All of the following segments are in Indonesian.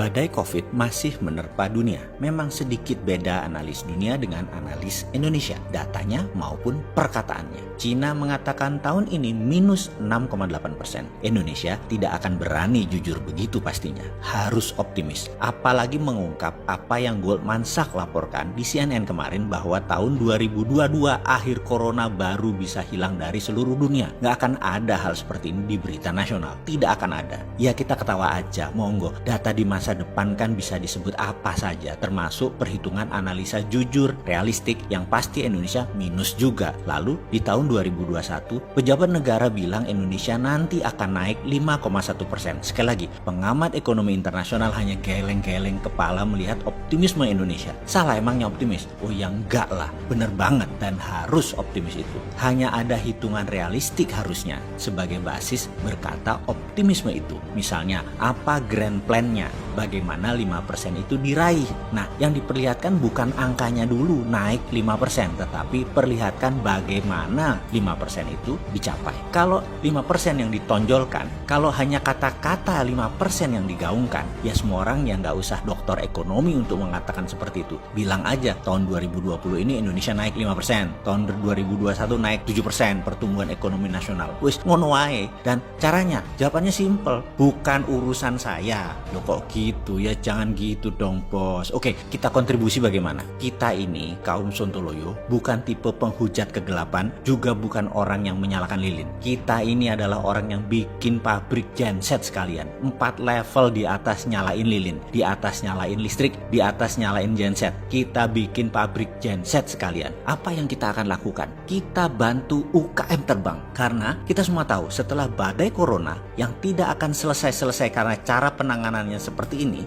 Badai COVID masih menerpa dunia. Memang sedikit beda analis dunia dengan analis Indonesia, datanya maupun perkataannya. Cina mengatakan tahun ini minus 6,8%. Indonesia tidak akan berani jujur begitu pastinya. Harus optimis. Apalagi mengungkap apa yang Goldman Sachs laporkan di CNN kemarin bahwa tahun 2022 akhir corona baru bisa hilang dari seluruh dunia. Nggak akan ada hal seperti ini di berita nasional. Tidak akan ada. Ya kita ketawa aja, monggo. Data di masa depan kan bisa disebut apa saja, termasuk perhitungan analisa jujur, realistik, yang pasti Indonesia minus juga. Lalu di tahun 2021, pejabat negara bilang Indonesia nanti akan naik 5,1%. Sekali lagi, pengamat ekonomi internasional hanya geleng-geleng kepala melihat optimisme Indonesia. Salah emangnya optimis? Oh ya enggak lah, bener banget dan harus optimis itu. Hanya ada hitungan realistik harusnya sebagai basis berkata optimisme itu. Misalnya, apa grand plan-nya? Bagaimana 5% itu diraih? Nah, yang diperlihatkan bukan angkanya dulu naik 5%, tetapi perlihatkan bagaimana 5% itu dicapai. Kalau 5% yang ditonjolkan, kalau hanya kata-kata 5% yang digaungkan, ya semua orang yang nggak usah doktor ekonomi untuk mengatakan seperti itu. Bilang aja, tahun 2020 ini Indonesia naik 5%, tahun 2021 naik 7% pertumbuhan ekonomi nasional. Wis ngono wae. Dan caranya, jawabannya simple, bukan urusan saya. Loh kok gitu ya, jangan gitu dong bos. Oke, kita kontribusi bagaimana? Kita ini kaum Sontoloyo bukan tipe penghujat kegelapan, juga bukan orang yang menyalakan lilin. Kita ini adalah orang yang bikin pabrik genset sekalian. 4 level di atas nyalain lilin, di atas nyalain listrik, di atas nyalain genset. Kita bikin pabrik genset sekalian. Apa yang kita akan lakukan? Kita bantu UKM terbang. Karena kita semua tahu setelah badai corona yang tidak akan selesai-selesai karena cara penanganannya seperti ini.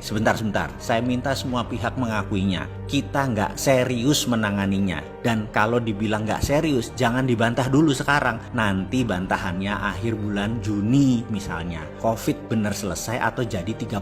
Sebentar. Saya minta semua pihak mengakuinya. Kita nggak serius menanganinya. Dan kalau dibilang nggak serius, jangan dibantah dulu sekarang. Nanti bantahannya akhir bulan Juni misalnya. COVID bener selesai atau jadi 30.000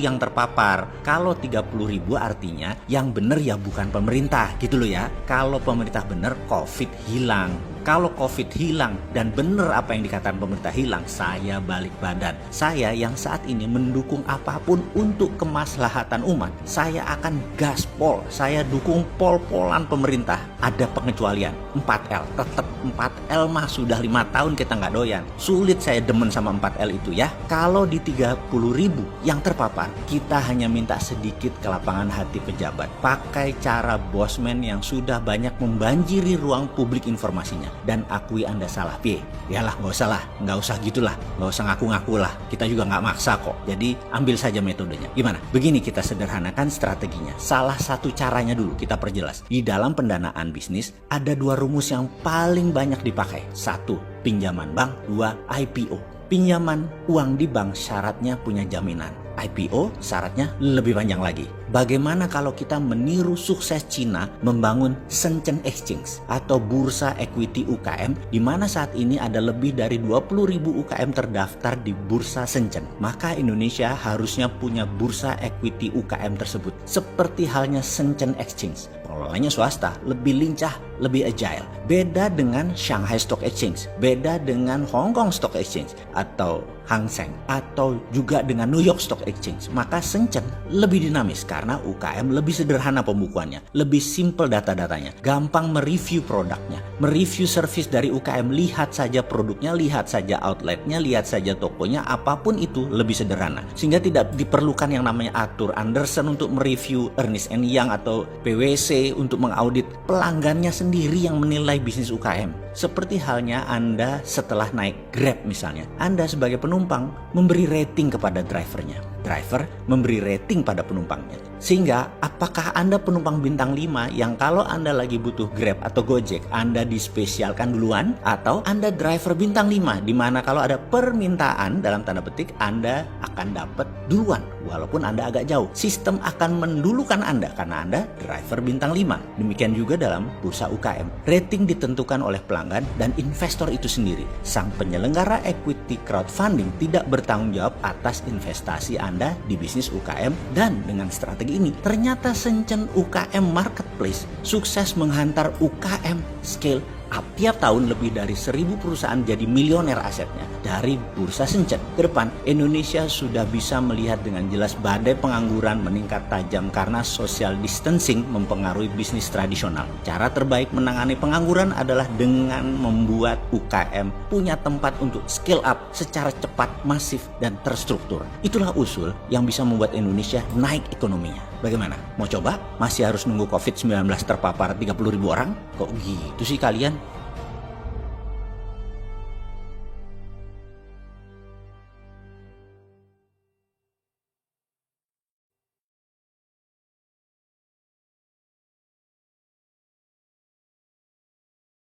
yang terpapar. Kalau 30.000 artinya yang bener ya bukan pemerintah gitu loh ya. Kalau pemerintah bener, COVID hilang. Kalau COVID hilang dan benar apa yang dikatakan pemerintah hilang, saya balik badan. Saya yang saat ini mendukung apapun untuk kemaslahatan umat. Saya akan gaspol, saya dukung pol-polan pemerintah. Ada pengecualian, 4L. Tetap 4L mah sudah 5 tahun kita nggak doyan. Sulit saya demen sama 4L itu ya. Kalau di 30.000 yang terpapar, kita hanya minta sedikit kelapangan hati pejabat. Pakai cara bosman yang sudah banyak membanjiri ruang publik informasinya. Dan akui Anda salah. Yalah nggak usah gitulah, nggak usah ngaku-ngaku lah. Kita juga nggak maksa kok. Jadi ambil saja metodenya. Gimana? Begini kita sederhanakan strateginya. Salah satu caranya dulu kita perjelas. Di dalam pendanaan bisnis ada 2 rumus yang paling banyak dipakai. 1, pinjaman bank. 2, IPO. Pinjaman uang di bank syaratnya punya jaminan. IPO syaratnya lebih panjang lagi. Bagaimana kalau kita meniru sukses Cina membangun Shenzhen Exchange atau bursa equity UKM, di mana saat ini ada lebih dari 20.000 UKM terdaftar di bursa Shenzhen. Maka Indonesia harusnya punya bursa equity UKM tersebut. Seperti halnya Shenzhen Exchange. Pengelolanya swasta, lebih lincah, lebih agile. Beda dengan Shanghai Stock Exchange, beda dengan Hong Kong Stock Exchange atau Hang Seng, atau juga dengan New York Stock Exchange. Maka Shenzhen lebih dinamis karena UKM lebih sederhana pembukuannya, lebih simple data-datanya, gampang mereview produknya, mereview service dari UKM. Lihat saja produknya, lihat saja outletnya, lihat saja tokonya, apapun itu lebih sederhana. Sehingga tidak diperlukan yang namanya Arthur Andersen untuk mereview, Ernst & Young atau PwC untuk mengaudit. Pelanggannya sendiri yang menilai bisnis UKM. Seperti halnya Anda setelah naik Grab misalnya, Anda sebagai penumpang memberi rating kepada drivernya. Driver memberi rating pada penumpangnya. Sehingga apakah Anda penumpang bintang 5 yang kalau Anda lagi butuh Grab atau Gojek, Anda dispesialkan duluan, atau Anda driver bintang 5 di mana kalau ada permintaan dalam tanda petik Anda akan dapat duluan walaupun Anda agak jauh. Sistem akan mendulukan Anda karena Anda driver bintang 5. Demikian juga dalam bursa UKM. Rating ditentukan oleh pelanggan dan investor itu sendiri. Sang penyelenggara equity crowdfunding tidak bertanggung jawab atas investasi Anda di bisnis UKM. Dan dengan strategi ini, ternyata Shenzhen UKM Marketplace sukses menghantar UKM scale up. Tiap tahun lebih dari 1.000 perusahaan jadi milioner asetnya dari bursa Shenzhen. Ke depan, Indonesia sudah bisa melihat dengan jelas badai pengangguran meningkat tajam karena social distancing mempengaruhi bisnis tradisional. Cara terbaik menangani pengangguran adalah dengan membuat UKM punya tempat untuk scale up secara cepat, masif, dan terstruktur. Itulah usul yang bisa membuat Indonesia naik ekonominya. Bagaimana? Mau coba? Masih harus nunggu COVID-19 terpapar 30.000 orang? Kok gitu sih kalian?